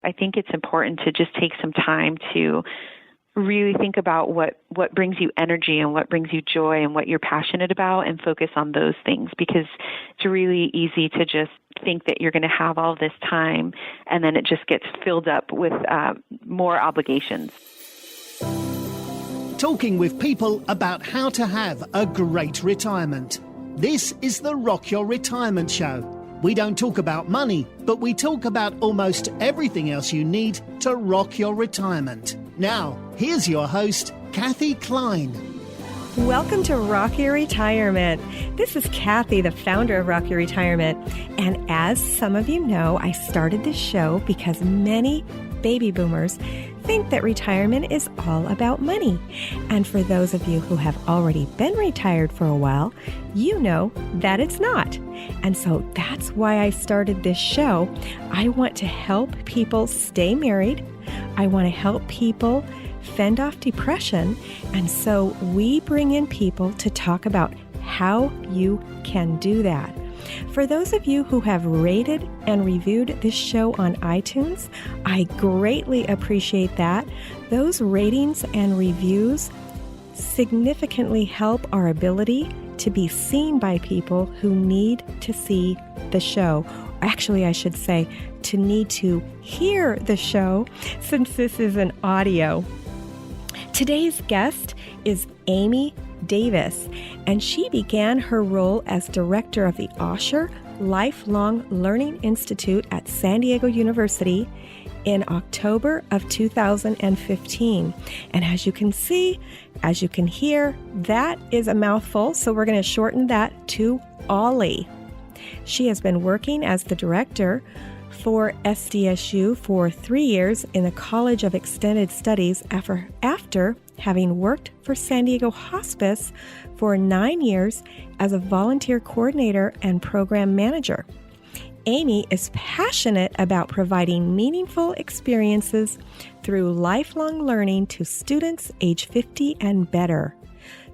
I think it's important to just take some time to really think about what brings you energy and what brings you joy and what you're passionate about, and focus on those things, because it's really easy to just think that you're going to have all this time and then it just gets filled up with more obligations. Talking with people about how to have a great retirement. This is the Rock Your Retirement Show. We don't talk about money, but we talk about almost everything else you need to rock your retirement. Now, here's your host, Kathy Klein. Welcome to Rock Your Retirement. This is Kathy, the founder of Rock Your Retirement. And as some of you know, I started this show because many baby boomers think that retirement is all about money. And for those of you who have already been retired for a while, you know that it's not. And so that's why I started this show. I want to help people stay married. I want to help people fend off depression. And so we bring in people to talk about how you can do that. For those of you who have rated and reviewed this show on iTunes, I greatly appreciate that. Those ratings and reviews significantly help our ability to be seen by people who need to see the show. Actually, I should say, to need to hear the show, since this is an audio. Today's guest is Aimee Davis, and she began her role as director of the Osher Lifelong Learning Institute at San Diego University in October of 2015. And as you can see, as you can hear, that is a mouthful, so we're going to shorten that to OLLI. She has been working as the director for SDSU for 3 years in the College of Extended Studies after having worked for San Diego Hospice for 9 years as a volunteer coordinator and program manager. Aimee is passionate about providing meaningful experiences through lifelong learning to students age 50 and better.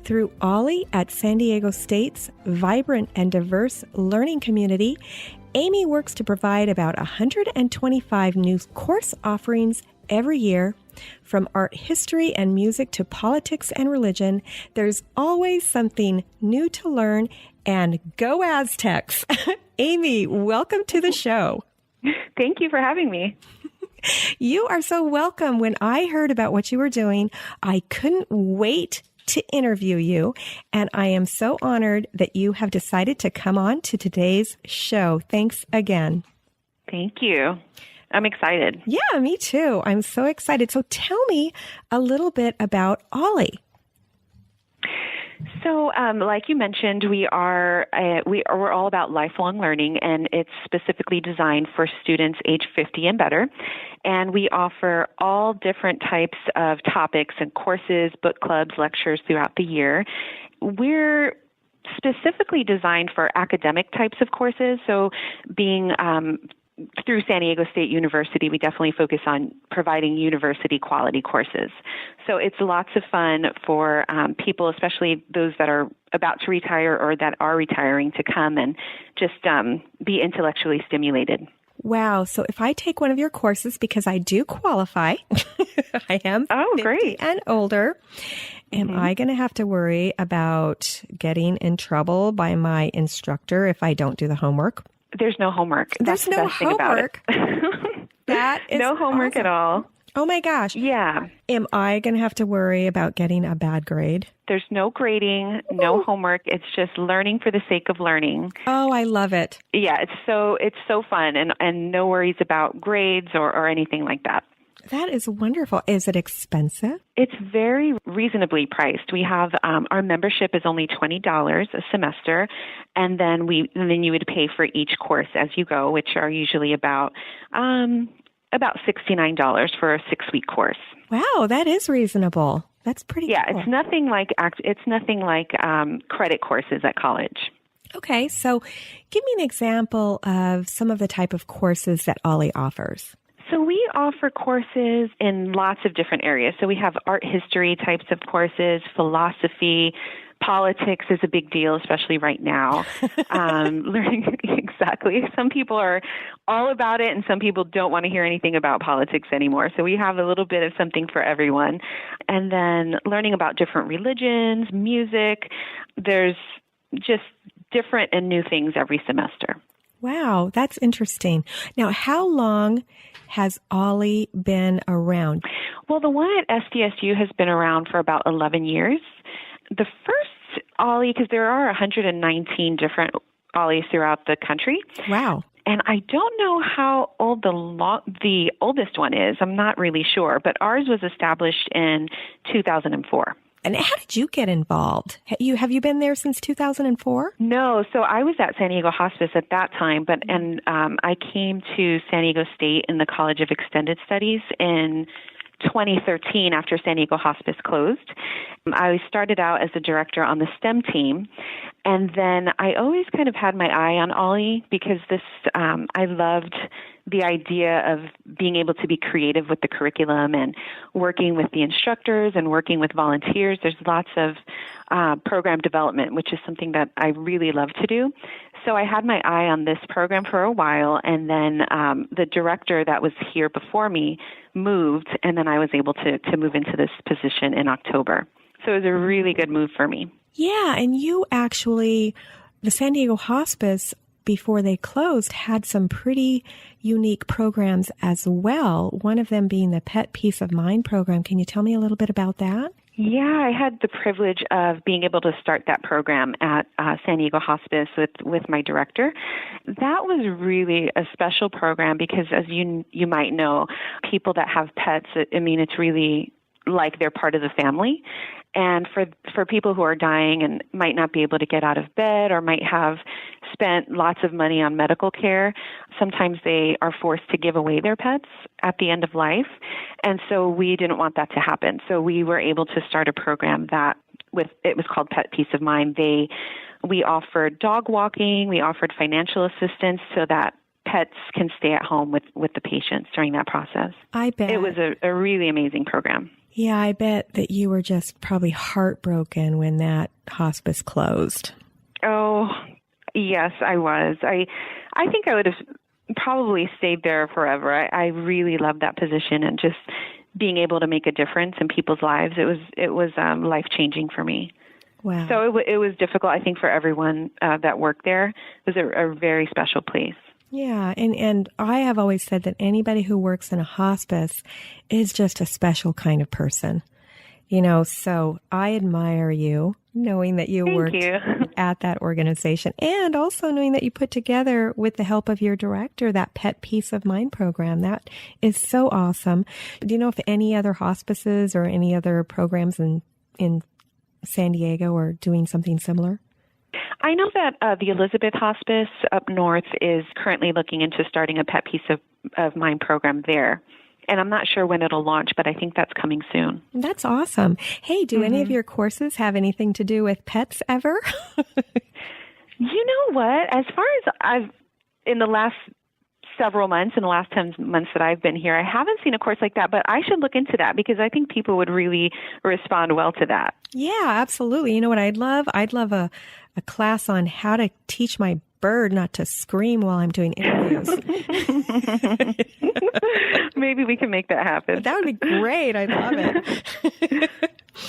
Through OLLI at San Diego State's vibrant and diverse learning community, Aimee works to provide about 125 new course offerings every year. From art history and music to politics and religion, there's always something new to learn, and go Aztecs. Aimee, welcome to the show. Thank you for having me. You are so welcome. When I heard about what you were doing, I couldn't wait to interview you, and I am so honored that you have decided to come on to today's show. Thanks again. Thank you. I'm excited. Yeah, me too. I'm so excited. So tell me a little bit about OLLI. So, like you mentioned, we're all about lifelong learning, and it's specifically designed for students age 50 and better. And we offer all different types of topics and courses, book clubs, lectures throughout the year. We're specifically designed for academic types of courses. So, being through San Diego State University, we definitely focus on providing university quality courses. So it's lots of fun for people, especially those that are about to retire or that are retiring, to come and just be intellectually stimulated. Wow. So if I take one of your courses, because I do qualify, I am 50 great. and older, am I going to have to worry about getting in trouble by my instructor if I don't do the homework? There's no homework. There's no homework. That is no homework awesome. at all. Oh my gosh. Yeah. Am I going to have to worry about getting a bad grade? There's no grading, no homework. It's just learning for the sake of learning. Oh, I love it. Yeah, it's so fun, and no worries about grades or anything like that. That is wonderful. Is it expensive? It's very reasonably priced. We have our membership is only $20 a semester, and then you would pay for each course as you go, which are usually about $69 for a 6-week course. Wow, that is reasonable. That's pretty cool. It's nothing like credit courses at college. Okay, so give me an example of some of the type of courses that OLLI offers. So we offer courses in lots of different areas. So we have art history types of courses, philosophy, politics is a big deal, especially right now. Learning exactly. Some people are all about it, and some people don't want to hear anything about politics anymore. So we have a little bit of something for everyone. And then learning about different religions, music. There's just different and new things every semester. Wow, that's interesting. Now, how long has OLLI been around? Well, the one at SDSU has been around for about 11 years. The first OLLI, because there are 119 different OLLIs throughout the country. Wow. And I don't know how old the oldest one is. I'm not really sure, but ours was established in 2004. And how did you get involved? Have you been there since 2004? No, so I was at San Diego Hospice at that time, and I came to San Diego State in the College of Extended Studies in 2013 after San Diego Hospice closed. I started out as a director on the STEM team, and then I always kind of had my eye on OLLI because I loved the idea of being able to be creative with the curriculum and working with the instructors and working with volunteers. There's lots of program development, which is something that I really love to do. So I had my eye on this program for a while, and then the director that was here before me moved, and then I was able to move into this position in October. So it was a really good move for me. Yeah, and you actually, the San Diego Hospice, before they closed, had some pretty unique programs as well, one of them being the Pet Peace of Mind program. Can you tell me a little bit about that? Yeah, I had the privilege of being able to start that program at San Diego Hospice with my director. That was really a special program because, as you might know, people that have pets, it's really like they're part of the family. And for people who are dying and might not be able to get out of bed or might have spent lots of money on medical care, sometimes they are forced to give away their pets at the end of life. And so we didn't want that to happen. So we were able to start a program it was called Pet Peace of Mind. We offered dog walking, we offered financial assistance so that pets can stay at home with the patients during that process. I bet. It was a really amazing program. Yeah, I bet that you were just probably heartbroken when that hospice closed. Oh, yes, I was. I think I would have probably stayed there forever. I really loved that position and just being able to make a difference in people's lives. It was life-changing for me. Wow. So it was difficult, I think, for everyone that worked there. It was a very special place. Yeah, and I have always said that anybody who works in a hospice is just a special kind of person. So I admire you, knowing that you worked at that organization and also knowing that you put together, with the help of your director, that Pet Peace of Mind program. That is so awesome. Do you know if any other hospices or any other programs in San Diego are doing something similar? I know that the Elizabeth Hospice up north is currently looking into starting a Pet Peace of Mind program there. And I'm not sure when it'll launch, but I think that's coming soon. That's awesome. Hey, do any of your courses have anything to do with pets ever? You know what? As far as in the last several months, in the last 10 months that I've been here, I haven't seen a course like that, but I should look into that because I think people would really respond well to that. Yeah, absolutely. You know what I'd love? I'd love a class on how to teach my bird not to scream while I'm doing interviews. Maybe we can make that happen. That would be great. I love it.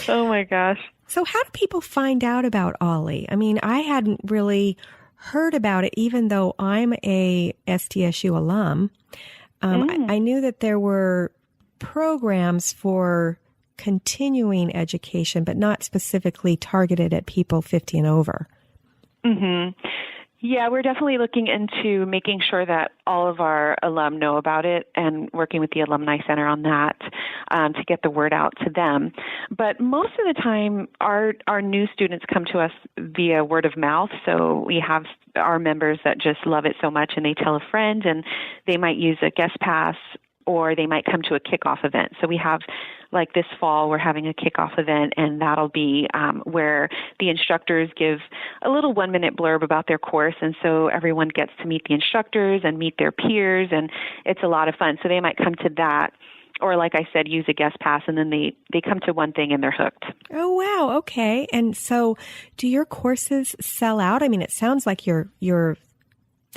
Oh my gosh. So how do people find out about OLLI? I mean, I hadn't really heard about it, even though I'm a SDSU alum. I knew that there were programs for continuing education, but not specifically targeted at people 50 and over. Mm-hmm. Yeah, we're definitely looking into making sure that all of our alum know about it and working with the Alumni Center on that to get the word out to them. But most of the time, our new students come to us via word of mouth. So we have our members that just love it so much and they tell a friend and they might use a guest pass or they might come to a kickoff event. So we have, like this fall, we're having a kickoff event, and that'll be where the instructors give a little 1-minute blurb about their course, and so everyone gets to meet the instructors and meet their peers, and it's a lot of fun. So they might come to that, or like I said, use a guest pass, and then they come to one thing and they're hooked. Oh, wow. Okay. And so do your courses sell out? I mean, it sounds like the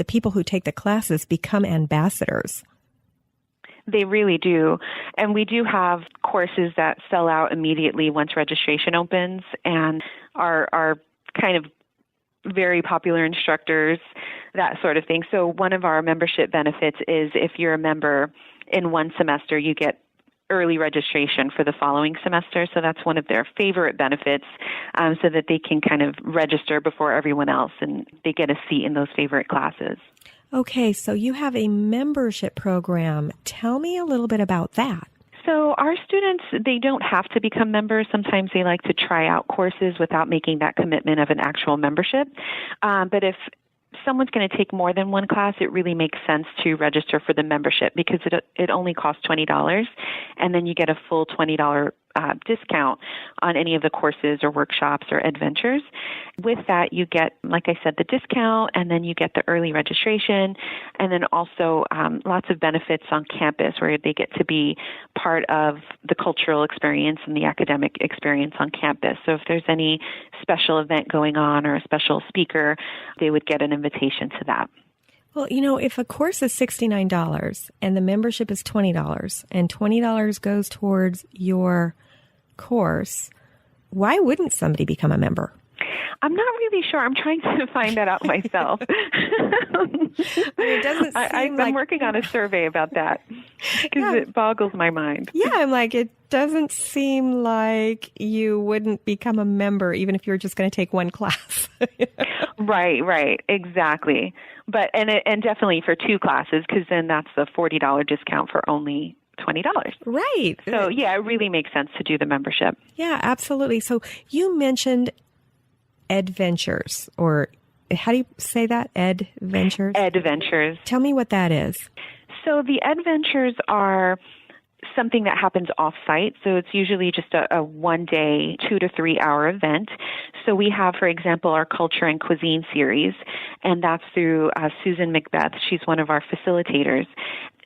people who take the classes become ambassadors. They really do. And we do have courses that sell out immediately once registration opens, and are kind of very popular instructors, that sort of thing. So one of our membership benefits is if you're a member in one semester, you get early registration for the following semester. So that's one of their favorite benefits, so that they can kind of register before everyone else and they get a seat in those favorite classes. Okay, so you have a membership program. Tell me a little bit about that. So our students, they don't have to become members. Sometimes they like to try out courses without making that commitment of an actual membership. But if someone's going to take more than one class, it really makes sense to register for the membership, because it only costs $20, and then you get a full $20 discount on any of the courses or workshops or adventures. With that, you get, like I said, the discount, and then you get the early registration, and then also lots of benefits on campus where they get to be part of the cultural experience and the academic experience on campus. So if there's any special event going on or a special speaker, they would get an invitation to that. Well, if a course is $69 and the membership is $20 and $20 goes towards your course, why wouldn't somebody become a member? I'm not really sure. I'm trying to find that out myself. It doesn't seem I'm working on a survey about that, because it boggles my mind. Yeah, I'm like, it doesn't seem like you wouldn't become a member even if you're just going to take one class. Right, exactly. But and definitely for 2 classes, because then that's a $40 discount for only $20. Right. So yeah, it really makes sense to do the membership. Yeah, absolutely. So you mentioned Adventures, or how do you say that? Adventures? Adventures. Tell me what that is. So the Adventures are something that happens off-site. So it's usually just a one-day, 2 to 3 hour event. So we have, for example, our Culture and Cuisine series, and that's through Susan Macbeth. She's one of our facilitators.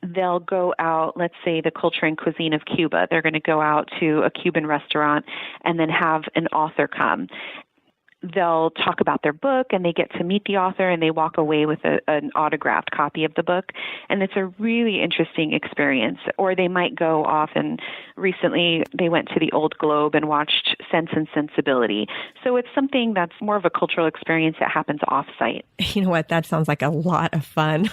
They'll go out, let's say the Culture and Cuisine of Cuba. They're going to go out to a Cuban restaurant and then have an author come. They'll talk about their book, and they get to meet the author, and they walk away with an autographed copy of the book. And it's a really interesting experience. Or they might go off, and recently they went to the Old Globe and watched Sense and Sensibility. So it's something that's more of a cultural experience that happens off-site. You know what? That sounds like a lot of fun.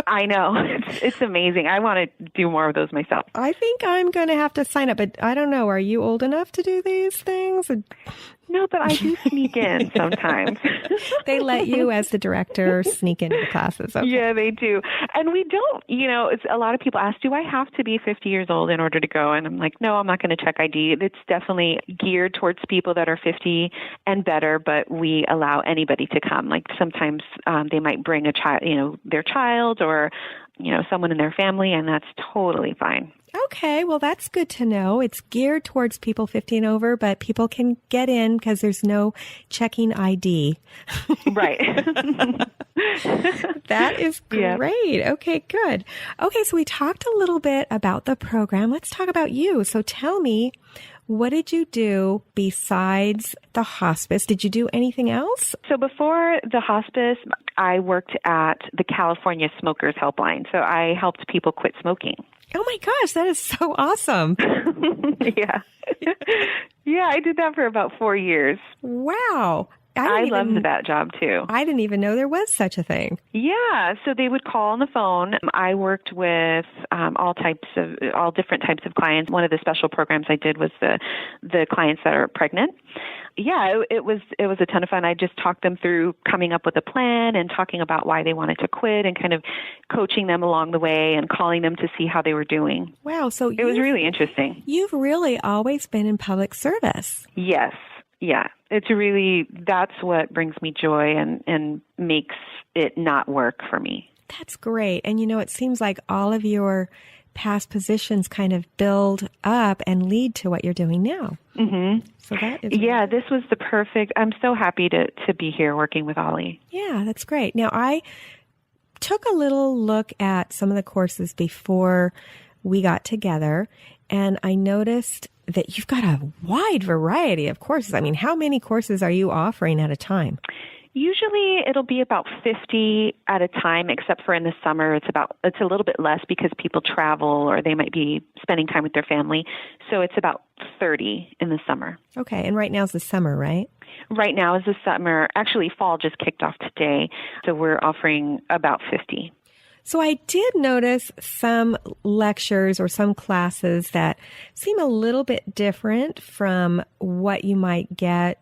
I know. It's amazing. I want to do more of those myself. I think I'm going to have to sign up, but I don't know. Are you old enough to do these things? No, but I do sneak in sometimes. They let you, as the director, sneak into the classes. Okay. Yeah, they do. And we don't, it's a lot of people ask, do I have to be 50 years old in order to go? And I'm like, no, I'm not going to check ID. It's definitely geared towards people that are 50 and better, but we allow anybody to come. Like sometimes they might bring a child, their child or, someone in their family, and that's totally fine. Okay, well, that's good to know. It's geared towards people 50 and over, but people can get in because there's no checking ID. Right. That is great. Yep. Okay, good. Okay, so we talked a little bit about the program. Let's talk about you. So tell me, what did you do besides the hospice? Did you do anything else? So before the hospice, I worked at the California Smokers Helpline. So I helped people quit smoking. Oh my gosh, that is so awesome. Yeah. Yeah, I did that for about 4 years. Wow. I loved that job too. I didn't even know there was such a thing. Yeah, so they would call on the phone. I worked with all different types of clients. One of the special programs I did was the clients that are pregnant. Yeah, it was a ton of fun. I just talked them through coming up with a plan and talking about why they wanted to quit and kind of coaching them along the way and calling them to see how they were doing. Wow, so it was really interesting. You've really always been in public service. Yes. Yeah, that's what brings me joy and makes it not work for me. That's great. And it seems like all of your past positions kind of build up and lead to what you're doing now. Mm-hmm. So that is this was the perfect. I'm so happy to be here working with OLLI. Yeah, that's great. Now, I took a little look at some of the courses before we got together, and I noticed that you've got a wide variety of courses. I mean, how many courses are you offering at a time? Usually it'll be about 50 at a time, except for in the summer it's a little bit less because people travel or they might be spending time with their family. So it's about 30 in the summer. Okay, and right now is the summer, right? Right now is the summer. Actually, fall just kicked off today, so we're offering about 50. So I did notice some lectures or some classes that seem a little bit different from what you might get,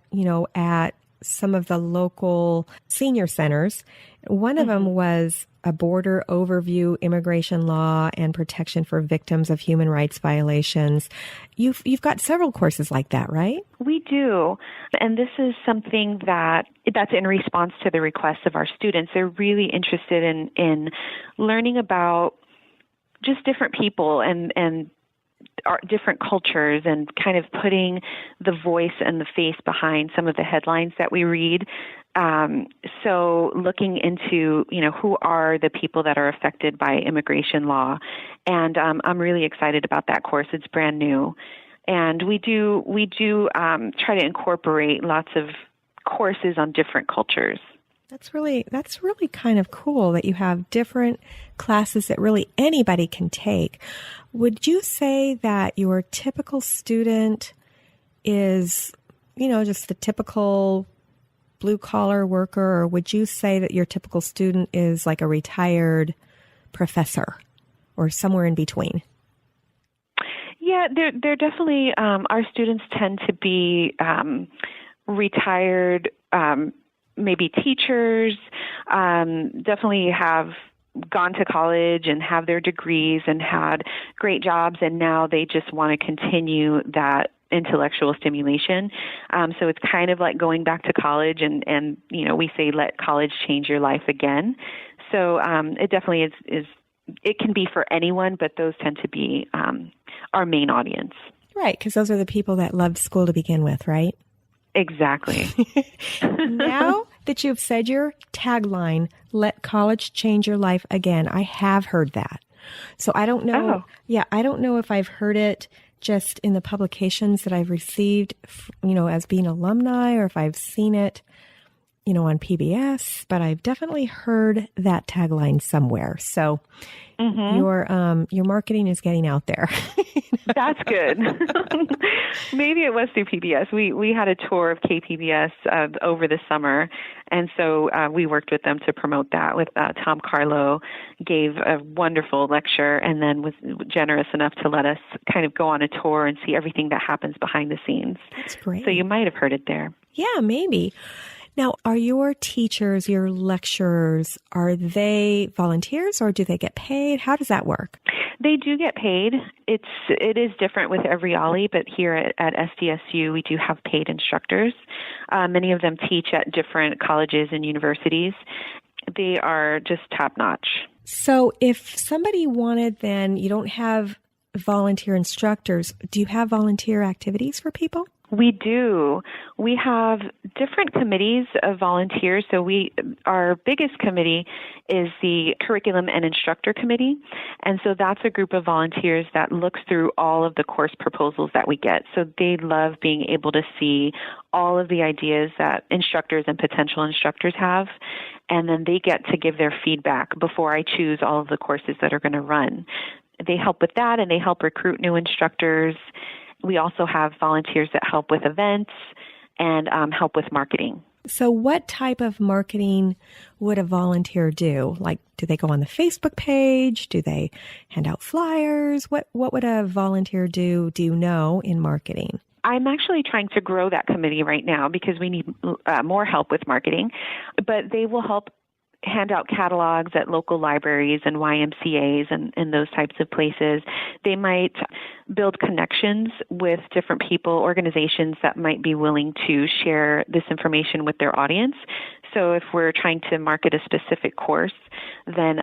at some of the local senior centers. One of them was a border overview, immigration law, and protection for victims of human rights violations. You've got several courses like that, right? We do. And this is something that's in response to the requests of our students. They're really interested in learning about just different people and our different cultures and kind of putting the voice and the face behind some of the headlines that we read. So looking into, who are the people that are affected by immigration law. And I'm really excited about that course. It's brand new. And we do try to incorporate lots of courses on different cultures. That's really kind of cool that you have different classes that really anybody can take. Would you say that your typical student is, just the typical blue-collar worker, or would you say that your typical student is like a retired professor or somewhere in between? Yeah, they're definitely, our students tend to be retired, maybe teachers, definitely have gone to college and have their degrees and had great jobs, and now they just want to continue that intellectual stimulation. So it's kind of like going back to college, and we say let college change your life again. So it definitely is. It can be for anyone, but those tend to be our main audience. Right, because those are the people that loved school to begin with, right? Exactly. Now that you've said your tagline, let college change your life again, I have heard that. So I don't know. Oh. Yeah, I don't know if I've heard it just in the publications that I've received, as being alumni, or if I've seen it, on PBS, but I've definitely heard that tagline somewhere. So your marketing is getting out there. That's good. Maybe it was through PBS. We had a tour of KPBS over the summer, and so we worked with them to promote that. With Tom Carlo gave a wonderful lecture, and then was generous enough to let us kind of go on a tour and see everything that happens behind the scenes. That's great. So you might have heard it there. Yeah, maybe. Now, are your teachers, your lecturers, are they volunteers or do they get paid? How does that work? They do get paid. It is different with every OLLI, but here at SDSU, we do have paid instructors. Many of them teach at different colleges and universities. They are just top-notch. So if somebody wanted, then you don't have volunteer instructors. Do you have volunteer activities for people? We do. We have different committees of volunteers. So our biggest committee is the Curriculum and Instructor Committee. And so that's a group of volunteers that looks through all of the course proposals that we get. So they love being able to see all of the ideas that instructors and potential instructors have. And then they get to give their feedback before I choose all of the courses that are going to run. They help with that, and they help recruit new instructors. We also have volunteers that help with events and help with marketing. So what type of marketing would a volunteer do? Like, do they go on the Facebook page? Do they hand out flyers? What would a volunteer do you know, in marketing? I'm actually trying to grow that committee right now because we need more help with marketing. But they will help hand out catalogs at local libraries and YMCAs and those types of places. They might build connections with different people, organizations that might be willing to share this information with their audience. So if we're trying to market a specific course, then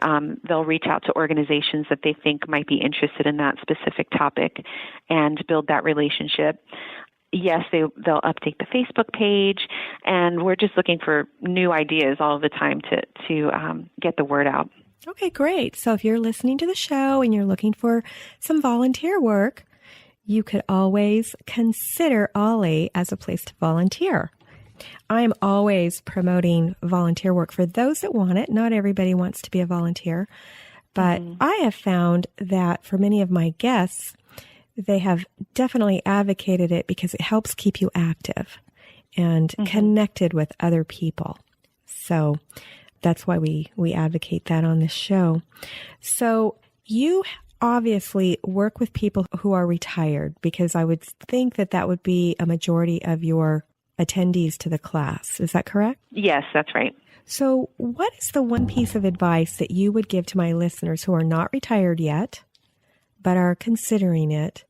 they'll reach out to organizations that they think might be interested in that specific topic and build that relationship. Yes, they'll update the Facebook page, and we're just looking for new ideas all the time to get the word out. Okay, great. So if you're listening to the show and you're looking for some volunteer work, you could always consider OLLI as a place to volunteer. I'm always promoting volunteer work for those that want it. Not everybody wants to be a volunteer, but I have found that for many of my guests, they have definitely advocated it because it helps keep you active and connected with other people. So that's why we advocate that on this show. So you obviously work with people who are retired, because I would think that that would be a majority of your attendees to the class. Is that correct? Yes, that's right. So what is the one piece of advice that you would give to my listeners who are not retired yet, but are considering it,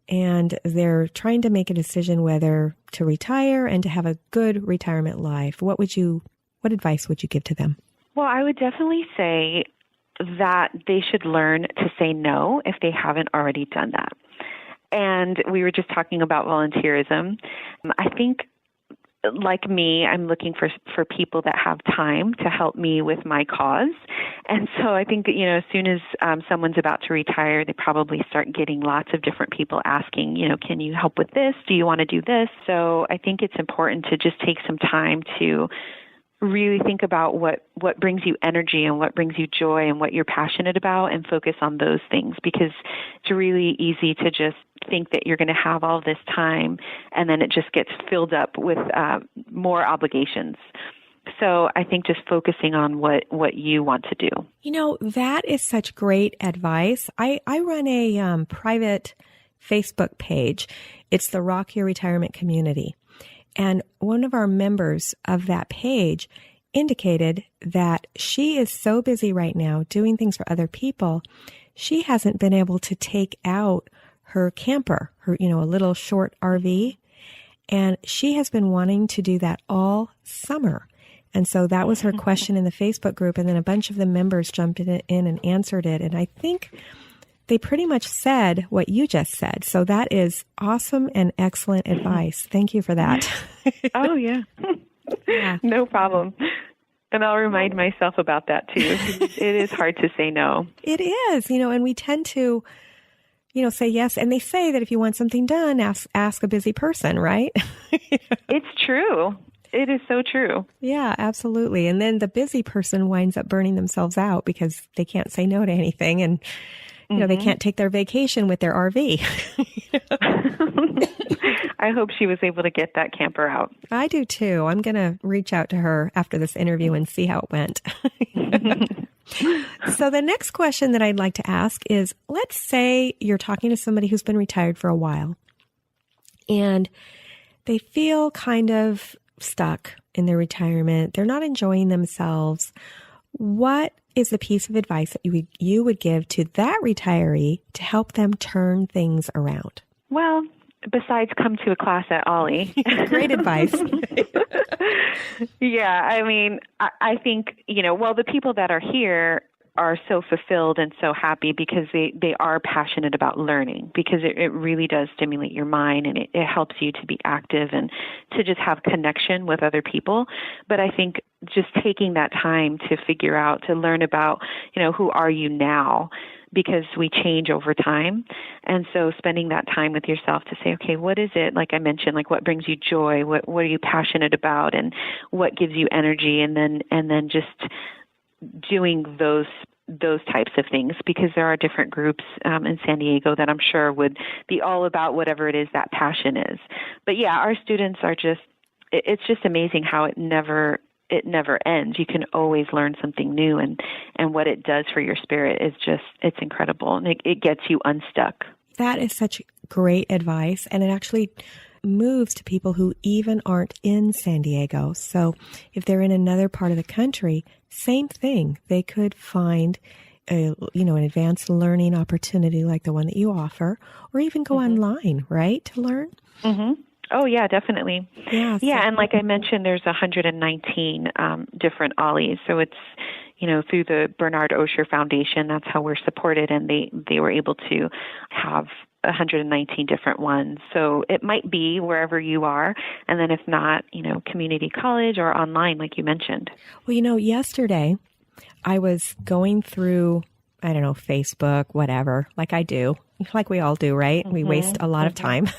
and they're trying to make a decision whether to retire and to have a good retirement life? What advice would you give to them? Well, I would definitely say that they should learn to say no if they haven't already done that. And we were just talking about volunteerism. I think, like me, I'm looking for people that have time to help me with my cause. And so I think, as soon as someone's about to retire, they probably start getting lots of different people asking, can you help with this? Do you want to do this? So I think it's important to just take some time to really think about what brings you energy and what brings you joy and what you're passionate about, and focus on those things, because it's really easy to just think that you're going to have all this time and then it just gets filled up with more obligations. So I think just focusing on what you want to do. That is such great advice. I run a private Facebook page. It's the Rock Your Retirement Community. And one of our members of that page indicated that she is so busy right now doing things for other people, she hasn't been able to take out her camper, a little short RV. And she has been wanting to do that all summer. And so that was her question in the Facebook group. And then a bunch of the members jumped in and answered it. And I think they pretty much said what you just said. So that is awesome and excellent advice. Thank you for that. Oh, yeah. No problem. And I'll remind myself about that too. It is hard to say no. It is, and we tend to, say yes. And they say that if you want something done, ask a busy person, right? It's true. It is so true. Yeah, absolutely. And then the busy person winds up burning themselves out because they can't say no to anything. And they can't take their vacation with their RV. I hope she was able to get that camper out. I do too. I'm going to reach out to her after this interview and see how it went. So the next question that I'd like to ask is, let's say you're talking to somebody who's been retired for a while and they feel kind of stuck in their retirement. They're not enjoying themselves. What is the piece of advice that you would give to that retiree to help them turn things around? Well, besides come to a class at OLLI. Great advice. Yeah, I mean, I think, the people that are here are so fulfilled and so happy because they are passionate about learning, because it really does stimulate your mind, and it helps you to be active and to just have connection with other people. But I think just taking that time to figure out, to learn about, who are you now, because we change over time. And so spending that time with yourself to say, okay, what is it, like I mentioned, like what brings you joy? What are you passionate about? And what gives you energy? And then just doing those types of things, because there are different groups in San Diego that I'm sure would be all about whatever it is that passion is. But yeah, our students are it's just amazing how it never ends. You can always learn something new, and what it does for your spirit is it's incredible, and it gets you unstuck. That is such great advice, and it actually moves to people who even aren't in San Diego. So if they're in another part of the country, same thing. They could find an advanced learning opportunity like the one that you offer, or even go online, right, to learn? Mm-hmm. Oh, yeah, definitely. Yeah. Yeah, and like I mentioned, there's 119 different OLLIs. So it's, through the Bernard Osher Foundation, that's how we're supported, and they were able to have 119 different ones. So it might be wherever you are, and then if not, community college or online, like you mentioned. Well, yesterday I was going through, I don't know, Facebook, whatever, like I do, like we all do, right? We waste a lot of time.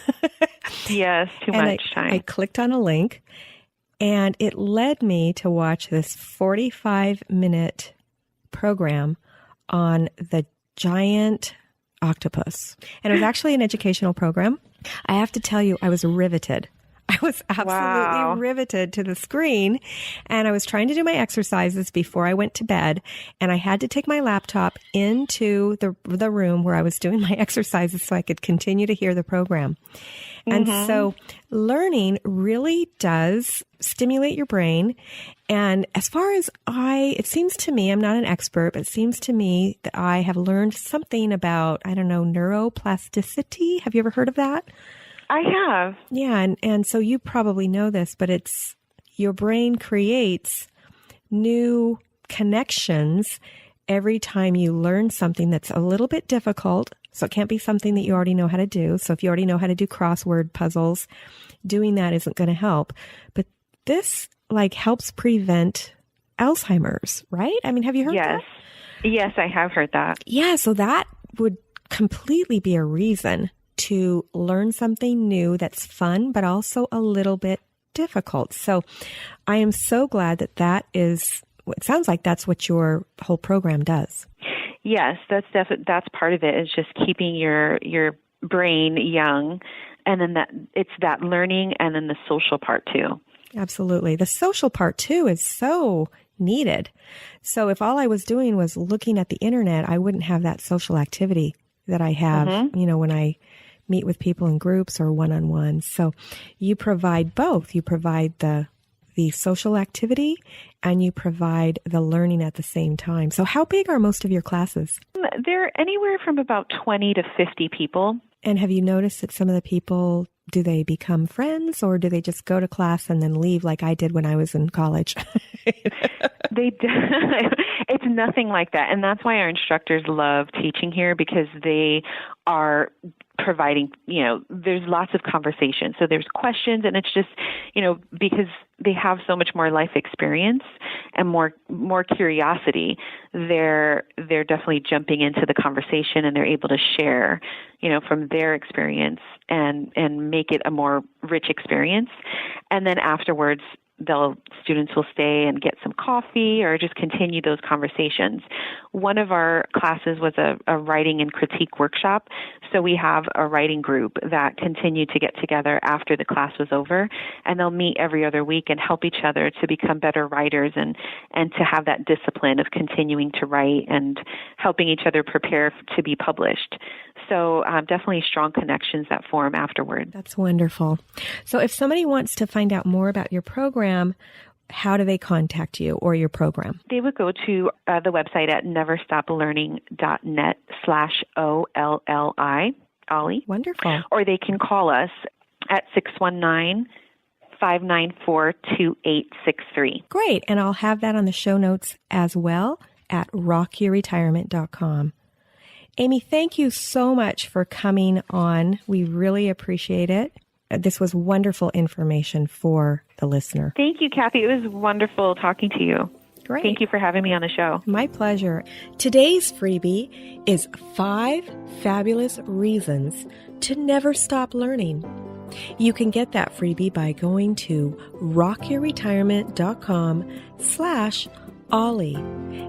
Yes, too much time. I clicked on a link, and it led me to watch this 45-minute program on the giant octopus. And it was actually an educational program. I have to tell you, I was riveted. I was absolutely riveted to the screen, and I was trying to do my exercises before I went to bed, and I had to take my laptop into the room where I was doing my exercises so I could continue to hear the program. And so learning really does stimulate your brain. And as far as it seems to me, I'm not an expert, but it seems to me that I have learned something about, I don't know, neuroplasticity. Have you ever heard of that? I have. Yeah. And so you probably know this, but it's your brain creates new connections every time you learn something that's a little bit difficult. So it can't be something that you already know how to do. So if you already know how to do crossword puzzles, doing that isn't going to help. But this helps prevent Alzheimer's, right? I mean, have you heard that? Yes, I have heard that. Yeah. So that would completely be a reason to learn something new that's fun, but also a little bit difficult. So I am so glad that is, it sounds like that's what your whole program does. Yes, that's part of it, is just keeping your brain young, and then it's that learning, and then the social part too. Absolutely. The social part too is so needed. So if all I was doing was looking at the internet, I wouldn't have that social activity that I have, when I meet with people in groups or one-on-one. So you provide both. You provide the social activity, and you provide the learning at the same time. So how big are most of your classes? They're anywhere from about 20 to 50 people. And have you noticed that some of the people, do they become friends, or do they just go to class and then leave like I did when I was in college? It's nothing like that. And that's why our instructors love teaching here, because they are providing, there's lots of conversation. So there's questions, and it's just, because they have so much more life experience and more curiosity, they're definitely jumping into the conversation, and they're able to share, from their experience and make it a more rich experience. And then afterwards, students will stay and get some coffee or just continue those conversations. One of our classes was a writing and critique workshop. So we have a writing group that continued to get together after the class was over, and they'll meet every other week and help each other to become better writers and to have that discipline of continuing to write and helping each other prepare to be published. So definitely strong connections that form afterward. That's wonderful. So if somebody wants to find out more about your program, how do they contact you or your program? They would go to the website at neverstoplearning.net/OLLI. OLLI. Wonderful. Or they can call us at 619-594-2863. Great. And I'll have that on the show notes as well at rockyourretirement.com. Aimee, thank you so much for coming on. We really appreciate it. This was wonderful information for the listener. Thank you, Kathy. It was wonderful talking to you. Great. Thank you for having me on the show. My pleasure. Today's freebie is 5 fabulous reasons to never stop learning. You can get that freebie by going to rockyourretirement.com/OLLI,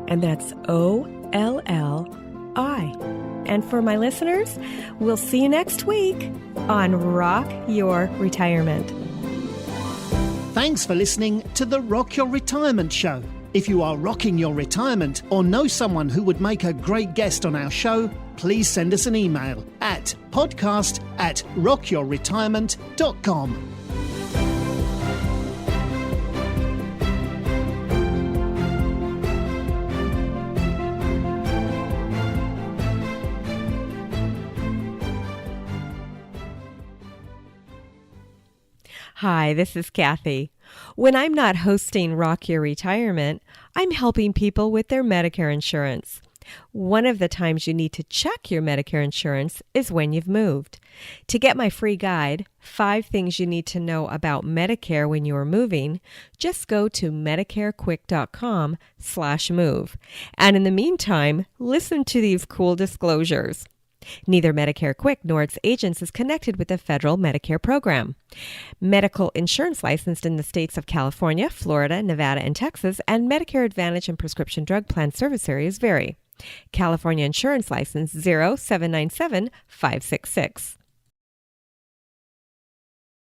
and that's OLLI. And for my listeners, we'll see you next week on Rock Your Retirement. Thanks for listening to the Rock Your Retirement Show. If you are rocking your retirement or know someone who would make a great guest on our show, please send us an email at podcast@rockyourretirement.com. Hi, this is Kathy. When I'm not hosting Rock Your Retirement, I'm helping people with their Medicare insurance. One of the times you need to check your Medicare insurance is when you've moved. To get my free guide, 5 Things You Need to Know About Medicare When You Are Moving, just go to medicarequick.com/move. And in the meantime, listen to these cool disclosures. Neither Medicare Quick nor its agents is connected with the federal Medicare program. Medical insurance licensed in the states of California, Florida, Nevada, and Texas, and Medicare Advantage and prescription drug plan service areas vary. California Insurance License 0797566.